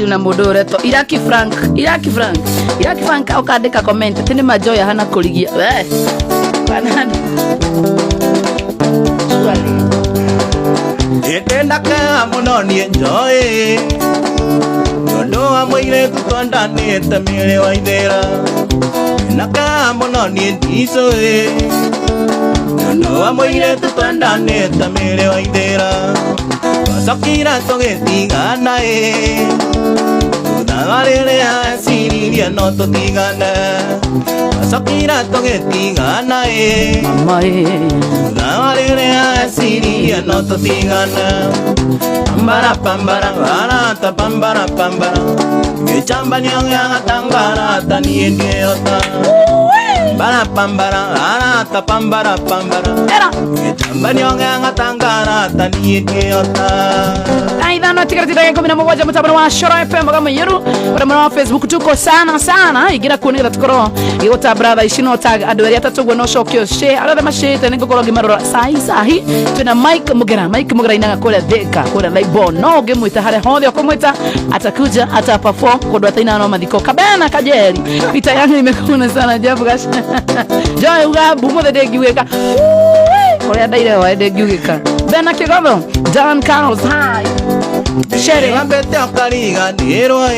na modore to Iraki Frank ukandika comment tini majoya hana kuligia banani swali etenda ka munoni enjoy yondo amwire tutondane tamire waithera naka munoni ndiso yondo amwire tutondane tamire waithera wasakira togetigana udagarere asiriria no totigana wasakira togetigana mama udagarere asiriria no totigana pambara barata pambara echamba nyanga tangara tani ndiota pambara barata pambara echamba nyanga tangara tani ndiota aidha tikarati dakika 11 mutabara wa Shoro FM kama yiru ora Facebook tuko sana igira kunira tukoro igota brother ishino tag adwari atatugwe no shokyo she arada mashete ningo korogi marora sahi tuna Mike Mugera inanga kole deka kole laibo no gemu itahare hodi okomwita atakuja ataperform kodwa taina no madiko kabana kajeri pita yangu imekuna sana jabu gash joy uga bumo de giweka kole daire wa de giweka bena kigobo Dan Carlos hi Shere ambete akariga ndirwa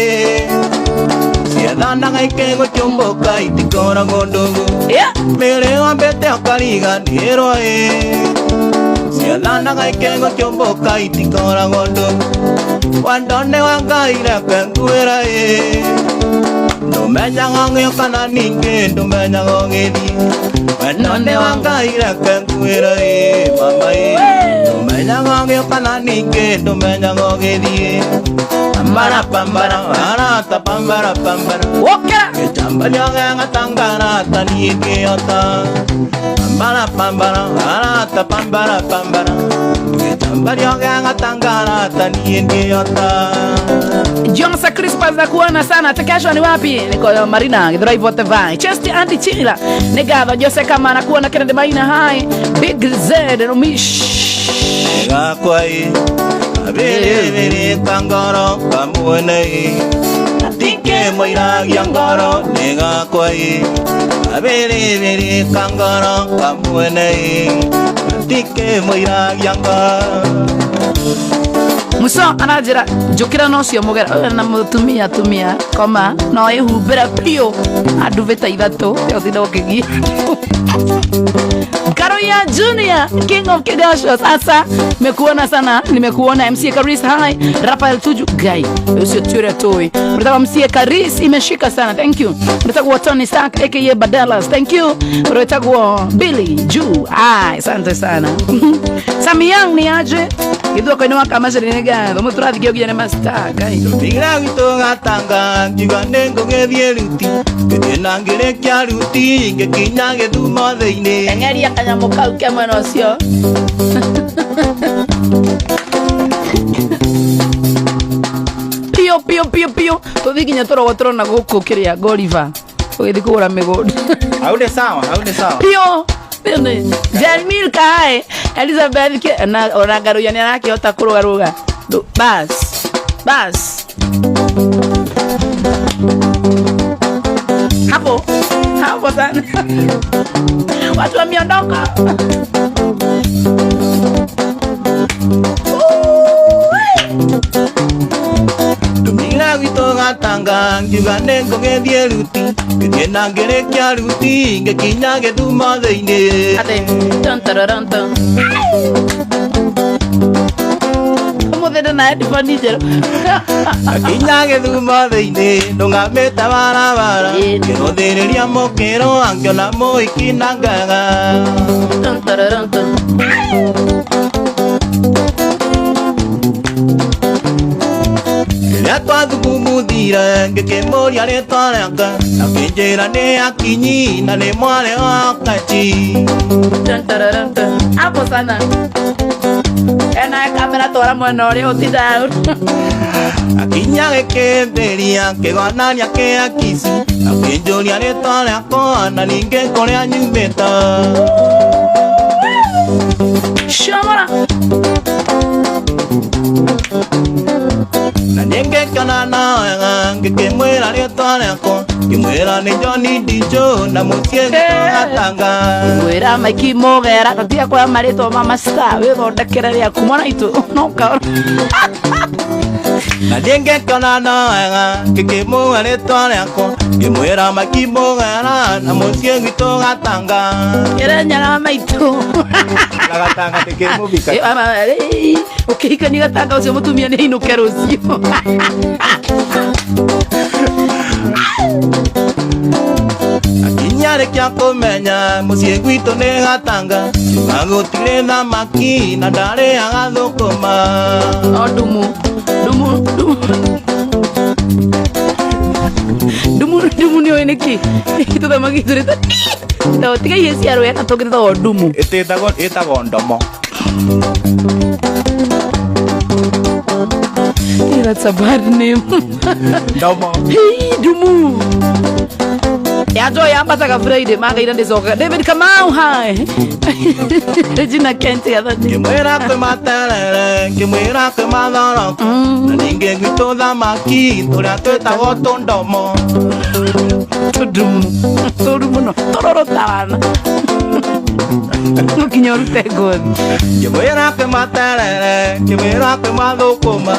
siadana ngaike go chomboka itikora gondogo mere ambete akariga ndirwa siadana ngaike go chomboka itikora gondogo wandone wangaira kanguera no menya ngonge kana ninge no menya ngonge di wandone wangaira kanguera mama menya ngonge kana ninge no menya ngonge di pambara barata pambara okera echamba nyanga tangara tani ndiota pambara barata pambara echamba nyanga tangara tani ndiota Jonasa Crispas na kuona sana takesho ni wapi niko Marina drive what vai chesti anti chila negado Jose kama na kuona kende maina hai Big Z no mish gakwai abere kangoro kamuone atike moira yangoro negakwai abere kangoro kamuone atike moira yangoro muso anajira jokira no cio Mugera na mutumia koma no ihubira pio aduveta ithato yothindo kigi Karoya Junior King of Kigasho sasa nimekuona sana nimekuona MC Karis hi Rafael Tuju guy usio ture toy mtaka MC Karis imeshika sana thank you mtaka Tony Stark aka Badalas thank you mtaka Billy Ju asante sana Samiyang ni aje kidogo kwa nwaka mazuri nega ndo muturathi kyo kijana master kai ngira wito gatanga kigane ngogethie ruti kena ngire kya ruti ngekinya gethuma theine engeria kanyamo kau kya mwana ucio pio tuthikinya toro na guku kiria Goliva ugithi kugura migodi haude sawa pio Jalmir kai Elizabeth ke na oragaro yani anakihota kurugaruga bas hapo sana watu wameondoka ngira wito gatanga kigane ngogethie ruti kena ngire kya ruti ngekinya gethuma theine ate tontoronto mudede na headphone jero akinya gethuma theine ndungameta barabara ngithiriria mokero angiona moikinangaga tontoronto twathukumudira ngĩkĩmũria rĩtwa rĩaka akĩnjĩra nĩ akinyi na nĩ mwarĩ wa Kachi hapo sana ena kamera twara mwena ũrĩa ũtindau akinya gĩkĩmbĩria kĩgonania kĩa Kisi akĩnjũria rĩtwa rĩakwa na ningĩ kũrĩa nyumĩte shamara ngĩkena nawe ngĩkĩmwĩra rĩĩtwa rĩakwa ngĩmwĩra nĩ Johnny Ndicho na mũciĩ gwitũ Gatanga ngwĩra Mike Mũgera tatiga kũrĩa marĩtwa ma mastar wĩthondekere rĩaku mwana itũ no kaora na ngĩkena nawe ngĩkĩmũhe rĩĩtwa rĩakwa ngĩmwĩra Mike Mũgera na mũciĩ gwitũ Gatanga kĩrĩnyara maitũ na Gatanga ndĩkĩmũbika ũkĩhikania Gatanga ũcio mũtumia nĩ ainũke rũciũ akinyarĩkia kũmenya mũciĩ gwitũ nĩ Gatanga na gũtirĩ thamaki na ndarĩaga thũkũma no ndumu nĩ oĩ nĩkĩ tũthamaki tũrĩta tiga ihe ciarwo yana tũngĩtagwo ndumu ĩtagwo ndomo. That's a bad name. Ndomo. Hey, ndumu yajo yambataga Friday magaira ndicoka David Kamau hai Regina Kenti athani ngĩmwĩra kwĩmaterere ngĩmwĩra kwĩmathoroko na ningĩ gwitũ thamaki tũrĩa twĩtagwo tũndomo tũndumu no tũrorotawana nginya ũrute ngothi ngĩmwĩra kwĩmaterere ngĩmwĩra kwĩmathũkũma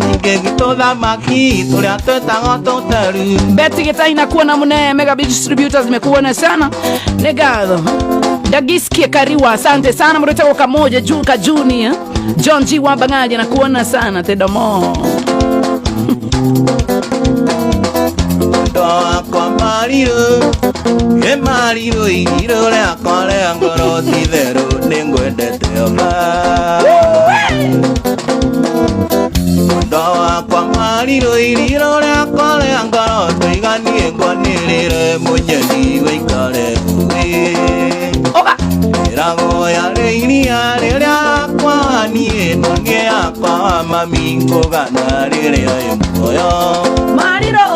ningĩ gwitũ thamaki tũrĩa twĩtagwo tũteru Betty Getaina kuona mune Mega Big Distributors mekuona sana negado Dagiskie Kariwa asante sana mretako kamoja Juka Junior John G wa Bangalia na kuona sana Tedomo ndoa kwa mariro iriro rĩakwa rĩa ngoro ti therũ nĩngwendete oma ndoa kwa mariro iriro rĩakwa rĩa ngoro tũiganie ngwanĩrĩre mũnyeni wĩikare ũĩ ĩrago yarĩ iria rĩrĩa kwa niĩ no nĩ yakwa mami ngũgana rĩrĩa ĩmuoyo Mariro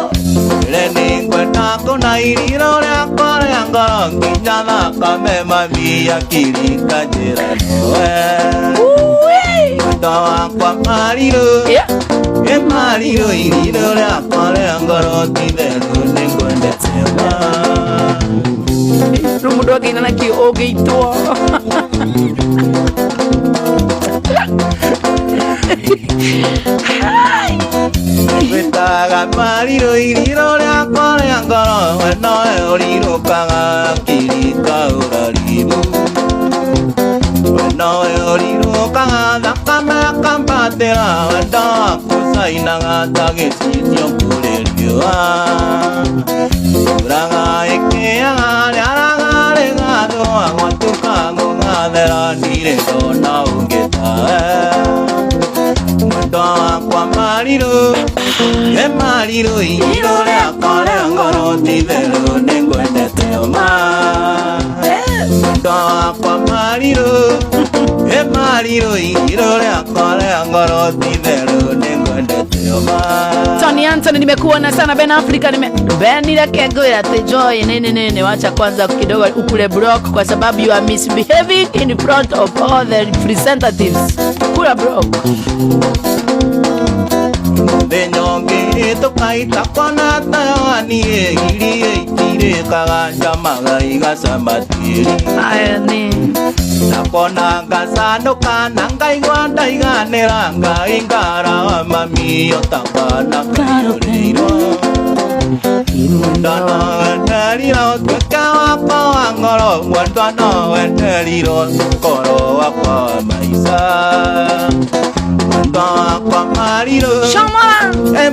Rene kwenda kona iriro rĩakwa rĩa ngoro nginya thakame mami akĩringa njĩra nowe mwenda wakwa mariro mariro iriro rĩakwa rĩa ngoro ti therũ nĩngwendete ma rĩu mũndũ angĩina nakĩ ũngĩitwo Gwĩtaga mariro iriro rĩakwa rĩa ngoro we nowe ũrirũkaga akĩringa ũrarimu we nowe ũrirũkaga thakame akambatĩra wenda waku cainaga ta gĩcicio kũrĩ riũa ũraga ĩkĩaga rĩaraga rĩgathũa gwatuka ngũgathera ndirĩ ndona ũngĩ tawe mwenda wakwa mariro mariro iriro rĩakwa rĩa ngoro ti therũ nĩngwendete oma mwenda wakwa mariro mariro iriro rĩakwa rĩa ngoro ti therũ nĩngwendete oma Tony Anthony nimekuona sana Ben Africa Benile kengwira te Joy nene wacha kwanza kidogo ukule block kwa sababu you are misbehaving in front of all the representatives kula block Benyonge tukaita kona tayawaniye iliye itirekaga njamaga igasamatiri ayani nakona ngasanduka nangaigua ndaiganĩra ngai ngara mami otakana karoreirwo ndanwenderirwo tuĩke wakwa wa ngoro mwendwa no wenderirwo ngoro wakwa wa maica mwendwa wakwa mariro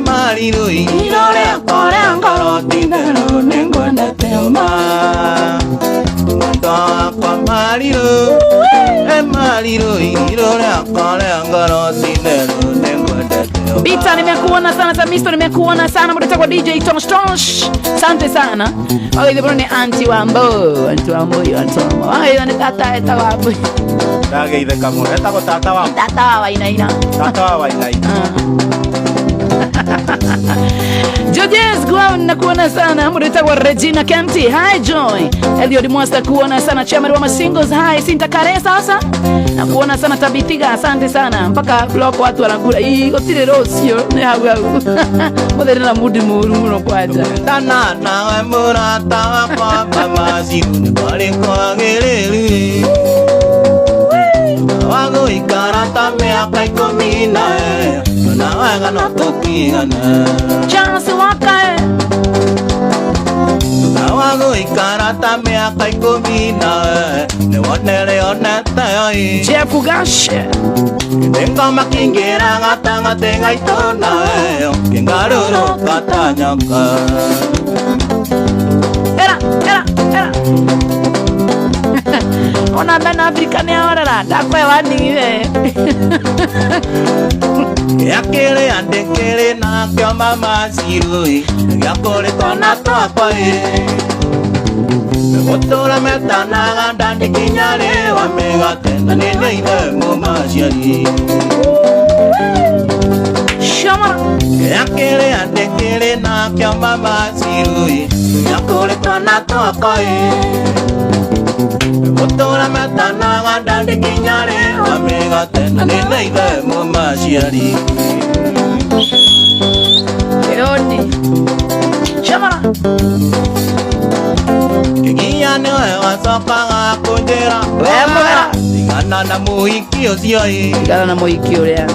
mariro iriro rĩakwa rĩa ngoro ti therũ nĩngwendete oma mwendwa wakwa mariro mariro iriro rĩakwa rĩa ngoro ti therũ nĩngwendete oma Bita nimekuona sana Tamisto nimekuona sana mtata kwa DJ Tosh Tosh asante sana wale ndio ni anti wambo wale ni tata eta wapo ndageithe kamwe etagwo tata wa tata wa ina tata wa ina Georges Gwan nakuona sana. Murita wa Regina Kenti. Hi Joy. Eliod Mwasta kuona sana. Chairman wa Masingles. Hi Sinta Kare sasa. Nakuona sana Tabitiga. Asante sana. Mpaka block watu wanakula. Kotile rosio. Ne hagu hagu. Mwede na mudi muno kwa aja. Tana na murata wa mama siku pale kwa gelele. Wago ikarata me akaikomina. Na waga no tokigana. Chance wakae. Na wago ikarata me akaikomina. Ne wanele onata oi. Jeff Ugashe. Tenga makingira ngata tenga itona. Kingaruro katanyaka. Era. Ona bana Afrikani ahora dakwe waniwe. Yakele andekele na kya mama sirui. Yakole tona tapa Otora metana gandandi kinyare wa megate na nene ine mama siari. Shama. Yakele andekele na kya mama sirui. Yakole tona tapa Otora metana gandandi kinyare wa megate na nene ine mama siari. Keoni. Shama. Kigiane wa soka kunjera. Wemera. Tingana na muhiki osioi. Tingana na muhiki urea.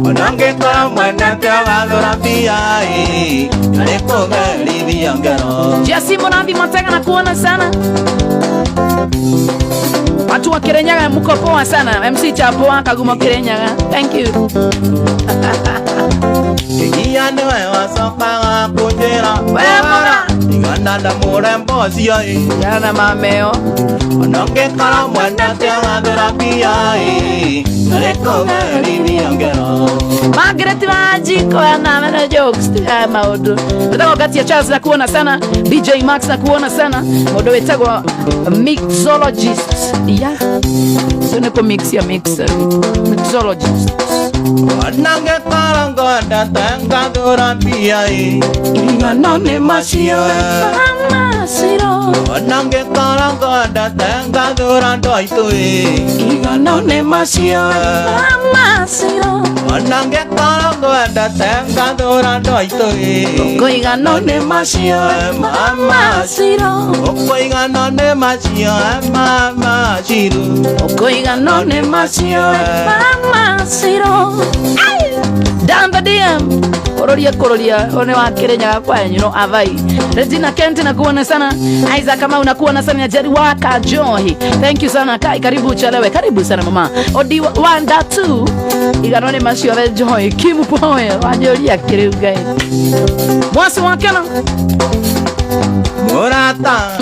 Onange kwa mwene te wadora piyai. Naleko gari viyangero. Jasimo Nambi Matega nakuona sana. Watu wa Kirenyaga mko poa sana. MC Chapoa Kaguma Kirenyaga. Thank you. Kigiane wa soka kunjera. Wemera. Tingana na murembo osioi. Tingana na mameo. Onange kwa mwene te wadora piyai. Naleko gari viyangero. Margaret Majiko na jokes maudu. Nataka wakati ya Charles na kuona sana. BJ Max na kuona sana. Modo wetagwa mixologist. Yeah. So neko mix ya mixer. Mixologist. Wanange karangoda tanga durapiyai. Inganone masio. Mama siro. Wanange karangoda tanga durando itoi. Inganone masio. Mama siro. Wanange karangoda tanga durando itoi. Ko inganone masio. Mama siro. Ko inganone masio. Mama siro. Ko inganone masio. Mama siro. Down the DM. Kororia one wa Kirenyaga kwanyu no avai. Regina Kenti nakuona sana. Isaac kama unakuona sana ya Jerry Waka Joy. Thank you sana Kai, karibu chalewe. Karibu sana mama. Odi 1.2 iganone masio ya Joy. Kimu poe wajoria kiruga. Mwasi wakena. Murata.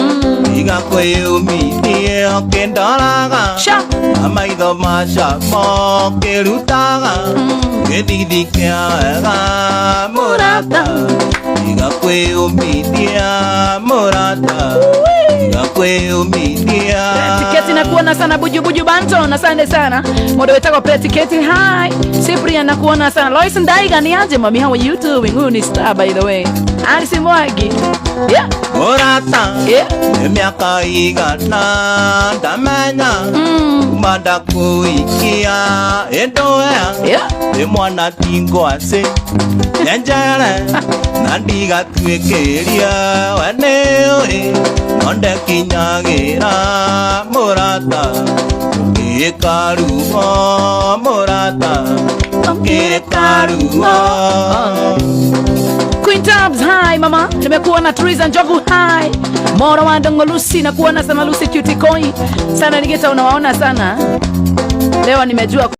Iga kwe umidie okendaraga. Sha. Amaitho masha mo kerutaga. Gedidi kiaga murata. Iga kwe umidia murata. Iga kwe umidia. Tiketi nakuona sana buju banto na sande sana. Modo wetako pre tiketi. Hi. Cyprian nakuona sana. Lois Ndaiga ni aje mami, how are you doing? Who ni star by the way? Alice Mwagi. Yeah. Murata. Yeah. Miaka igana ndamenya. Kumanda kuikia endoya. Yeah. Mwana tingo ase. Nenjere. Nandiga tuekeria waneoe. Nonde kinyagira murata. Kekaruo murata. Kekaruo. Queen Tabs, hi mama. Nimekuona Teresa Njogu, hi. Mora wa Ndongo Lucy, nakuona sana Lucy Cutie Koi. Sana nigeta unawaona sana. Leo nimejua